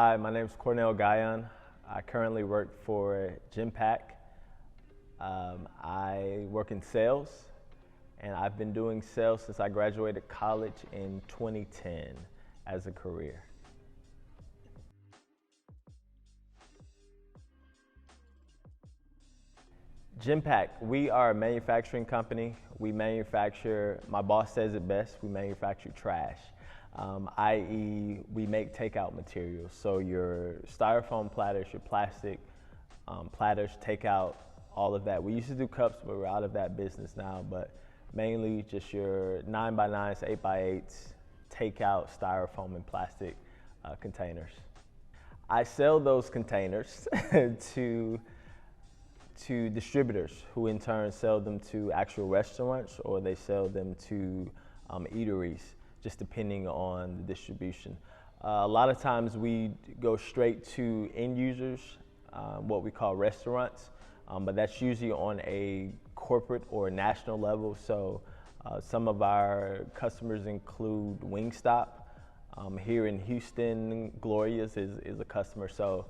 Hi, my name is Cornell. I currently work for Genpak. I work in sales, and I've been doing sales since I graduated college in 2010 as a career. Genpak, we are a manufacturing company. We manufacture, my boss says it best, we manufacture trash. I.e., we make takeout materials. So your styrofoam platters, your plastic platters, takeout, all of that. We used to do cups, but we're out of that business now. But mainly just your 9x9s, 8x8s, takeout styrofoam and plastic containers. I sell those containers to distributors who in turn sell them to actual restaurants, or they sell them to eateries, just depending on the distribution. A lot of times we go straight to end users, what we call restaurants, but that's usually on a corporate or national level. So some of our customers include Wingstop. Here in Houston, Gloria's is a customer. So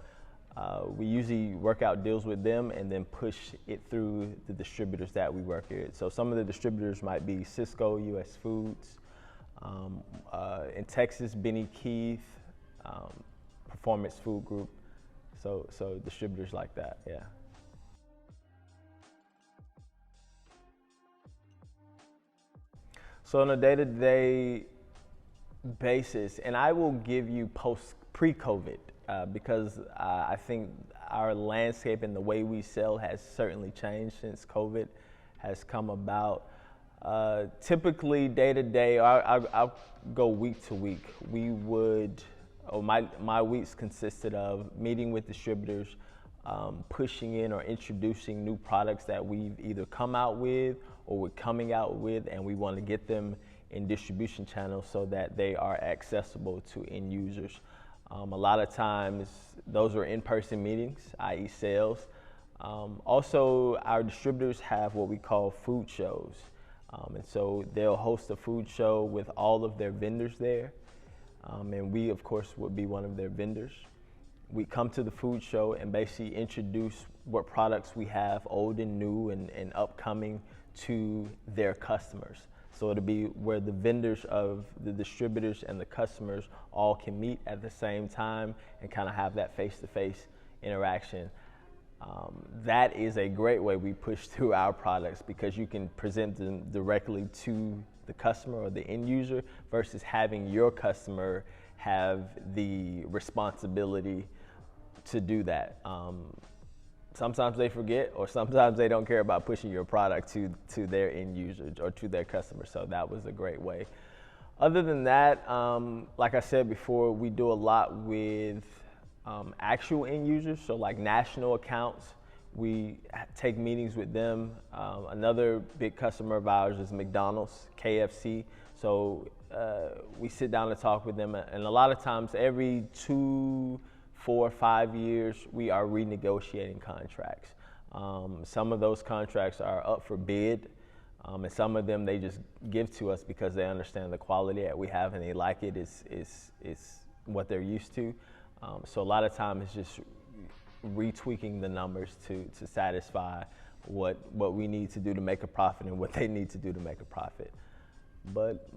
we usually work out deals with them and then push it through the distributors that we work with. So some of the distributors might be Cisco, US Foods, in Texas, Benny Keith, Performance Food Group. So distributors like that, yeah. So on a day-to-day basis, and I will give you pre-COVID, because I think our landscape and the way we sell has certainly changed since COVID has come about. Typically, day to day, I'll go week to week. My weeks consisted of meeting with distributors, pushing in or introducing new products that we've either come out with or we're coming out with, and we want to get them in distribution channels so that they are accessible to end users. A lot of times, those are in-person meetings, i.e. sales. Also, our distributors have what we call food shows. And so they'll host a food show with all of their vendors there. And we, of course, would be one of their vendors. We come to the food show and basically introduce what products we have, old and new and upcoming, to their customers. So it'll be where the vendors of the distributors and the customers all can meet at the same time and kind of have that face-to-face interaction. That is a great way we push through our products, because you can present them directly to the customer or the end user versus having your customer have the responsibility to do that. Sometimes they forget, or sometimes they don't care about pushing your product to their end user or to their customer. So that was a great way. Other than that, like I said before, we do a lot with actual end users, so like national accounts. We take meetings with them. Another big customer of ours is McDonald's, KFC. So we sit down and talk with them, and a lot of times every 2, 4, 5 years, we are renegotiating contracts. Some of those contracts are up for bid, and some of them they just give to us because they understand the quality that we have and they like it. Is what they're used to. So a lot of times it's just retweaking the numbers to satisfy what we need to do to make a profit and what they need to do to make a profit. But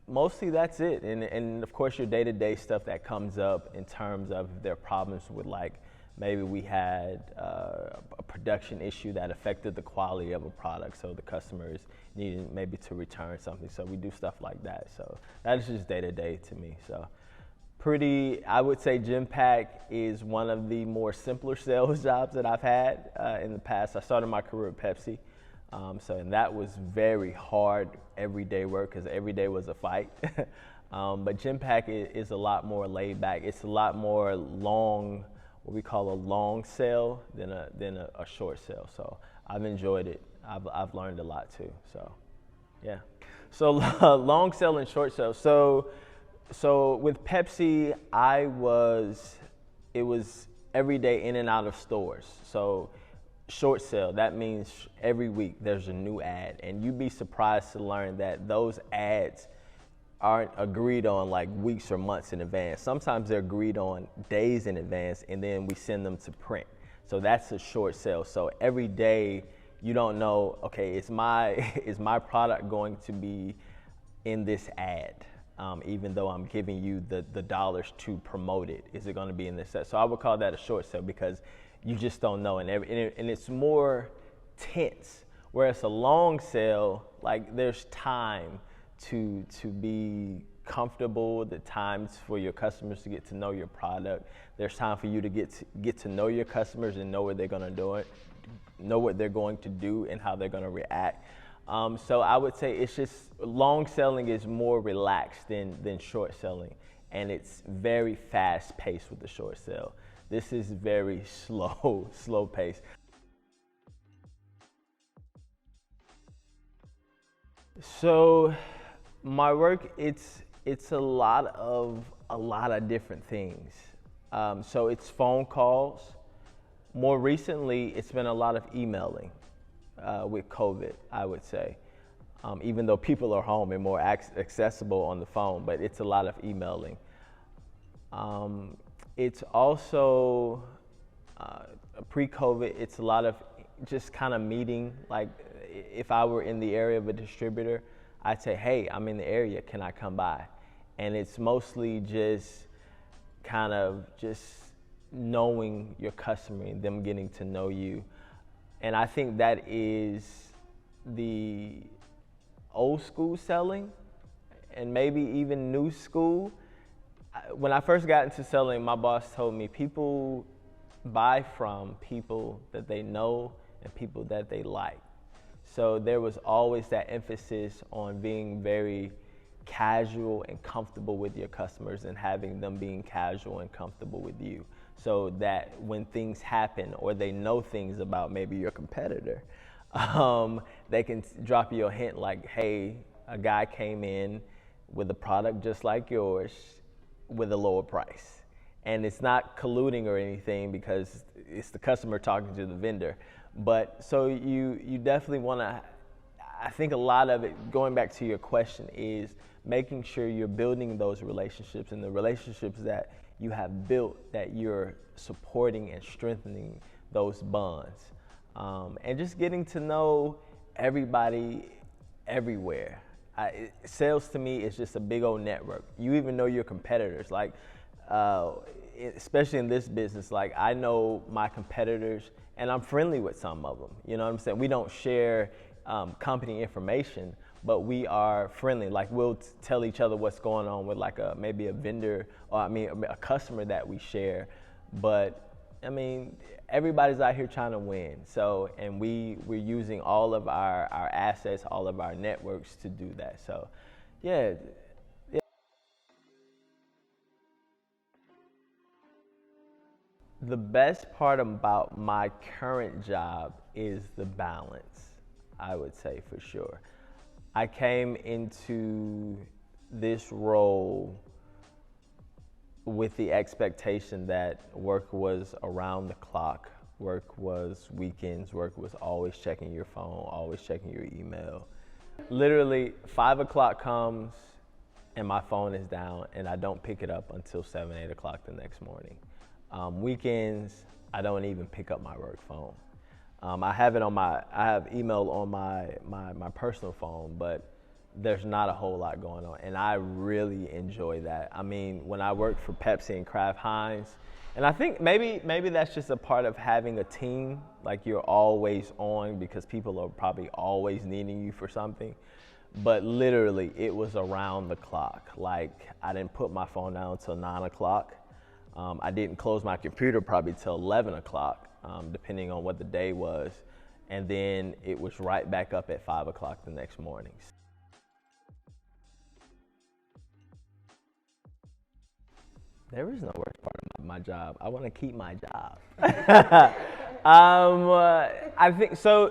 mostly that's it. And of course your day-to-day stuff that comes up in terms of their problems with, like, maybe we had a production issue that affected the quality of a product, so the customers needed maybe to return something. So we do stuff like that. So that is just day-to-day to me. So I would say Genpak is one of the more simpler sales jobs that I've had in the past. I started my career at Pepsi. And that was very hard everyday work, because every day was a fight. But Genpak is a lot more laid back. It's a lot more long, what we call a long sale than a short sale. So I've enjoyed it. I've learned a lot too. So yeah. So long sale and short sale. So with Pepsi, it was every day in and out of stores. So short sale, that means every week there's a new ad, and you'd be surprised to learn that those ads aren't agreed on like weeks or months in advance. Sometimes they're agreed on days in advance, and then we send them to print. So that's a short sale. So every day you don't know, okay, is my product going to be in this ad? Even though I'm giving you the dollars to promote it, is it going to be in this set? So I would call that a short sale because you just don't know, and it's more tense. Whereas a long sale, like there's time to be comfortable, the times for your customers to get to know your product. There's time for you to get to know your customers and know what they're going to do, know what they're going to do and how they're going to react. So I would say it's just long selling is more relaxed than short selling, and it's very fast paced with the short sale. This is very slow paced. So my work, it's a lot of different things. So it's phone calls. More recently, it's been a lot of emailing with COVID, I would say. Even though people are home and more accessible on the phone, but it's a lot of emailing. It's also pre-COVID, it's a lot of just kind of meeting. Like if I were in the area of a distributor, I'd say, hey, I'm in the area, can I come by? And it's mostly just kind of just knowing your customer and them getting to know you. And I think that is the old school selling and maybe even new school. When I first got into selling, my boss told me people buy from people that they know and people that they like. So there was always that emphasis on being very casual and comfortable with your customers and having them being casual and comfortable with you, so that when things happen or they know things about maybe your competitor, they can drop you a hint like, hey, a guy came in with a product just like yours with a lower price. And it's not colluding or anything because it's the customer talking to the vendor. But so you definitely want to, I think a lot of it, going back to your question, is making sure you're building those relationships, and the relationships that you have built, that you're supporting and strengthening those bonds. And just getting to know everybody everywhere. Sales to me is just a big old network. You even know your competitors. Like, especially in this business, like I know my competitors and I'm friendly with some of them. You know what I'm saying? We don't share company information, but we are friendly. Like we'll tell each other what's going on with like maybe a vendor, or a customer that we share. But I mean, everybody's out here trying to win. So, and we're using all of our assets, all of our networks to do that. So, yeah. The best part about my current job is the balance, I would say for sure. I came into this role with the expectation that work was around the clock, work was weekends, work was always checking your phone, always checking your email. Literally 5 o'clock comes and my phone is down and I don't pick it up until 7, 8 o'clock the next morning. Weekends, I don't even pick up my work phone. I have email on my personal phone, but there's not a whole lot going on, and I really enjoy that. I mean, when I worked for Pepsi and Kraft Heinz, and I think maybe that's just a part of having a team, like you're always on because people are probably always needing you for something. But literally, it was around the clock. Like, I didn't put my phone down until 9 o'clock. I didn't close my computer probably till 11 o'clock, depending on what the day was. And then it was right back up at 5 o'clock the next morning. There is no worst part of my job. I want to keep my job. I think so.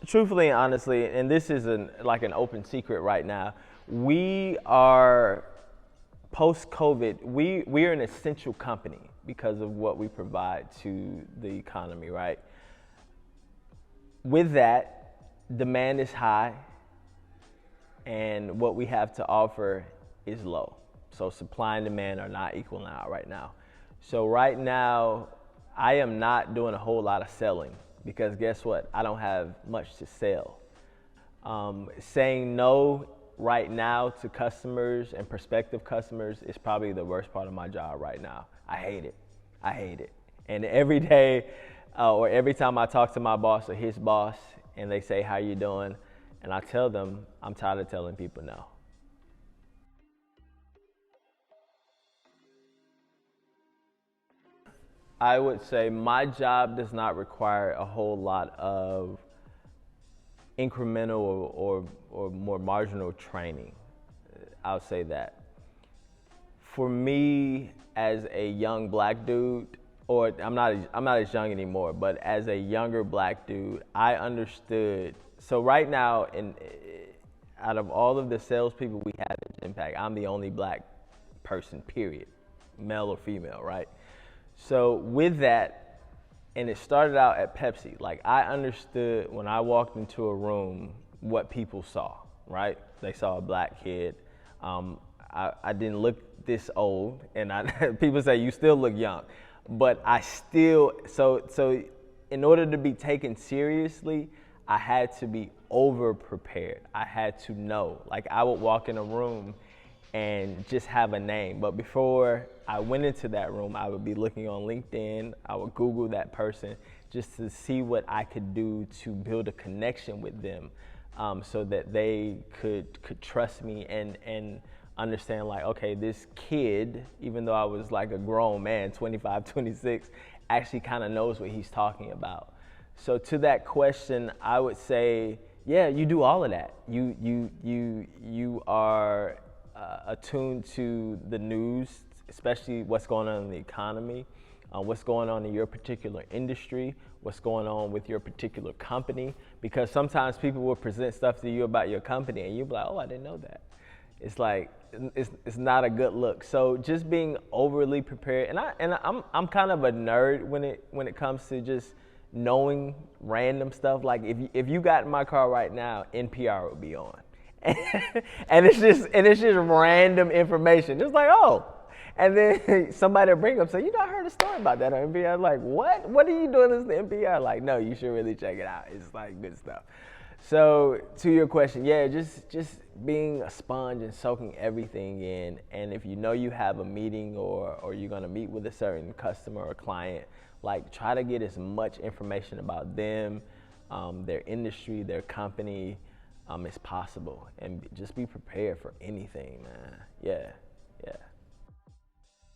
Truthfully and honestly, and this is like an open secret right now, we are post-COVID. We are an essential company because of what we provide to the economy, right? With that, demand is high. and what we have to offer is low. So supply and demand are not equaling out right now. So right now, I am not doing a whole lot of selling because guess what? I don't have much to sell. Saying no right now to customers and prospective customers is probably the worst part of my job right now. I hate it. I hate it. And every day or every time I talk to my boss or his boss and they say, how you doing? And I tell them, I'm tired of telling people no. I would say my job does not require a whole lot of incremental or more marginal training. I'll say that. For me, as a young black dude, or I'm not as young anymore, but as a younger black dude, I understood. So right now, out of all of the salespeople we have at Genpak, I'm the only black person, period, male or female, right? So with that, and it started out at Pepsi, like I understood when I walked into a room what people saw, right? They saw a black kid. I didn't look this old, and people say you still look young, but I still, so in order to be taken seriously, I had to be over prepared. I had to know, like I would walk in a room and just have a name. But before I went into that room, I would be looking on LinkedIn, I would Google that person just to see what I could do to build a connection with them so that they could trust me and understand like, okay, this kid, even though I was like a grown man, 25, 26, actually kind of knows what he's talking about. So to that question, I would say, yeah, you do all of that. You are attuned to the news, especially what's going on in the economy, what's going on in your particular industry, what's going on with your particular company, because sometimes people will present stuff to you about your company and you'll be like, oh, I didn't know that. It's like, it's not a good look. So just being overly prepared, and I'm kind of a nerd when it comes to just knowing random stuff. Like if you got in my car right now, NPR would be on. and it's just random information. Just like, oh, and then somebody will bring up, say, I heard a story about that on NPR. Like, what? What are you doing this to NPR? Like, no, you should really check it out. It's like good stuff. So to your question, yeah, just being a sponge and soaking everything in. And if you know you have a meeting or you're gonna meet with a certain customer or client, like try to get as much information about them, their industry, their company, as possible, and just be prepared for anything, man. Yeah.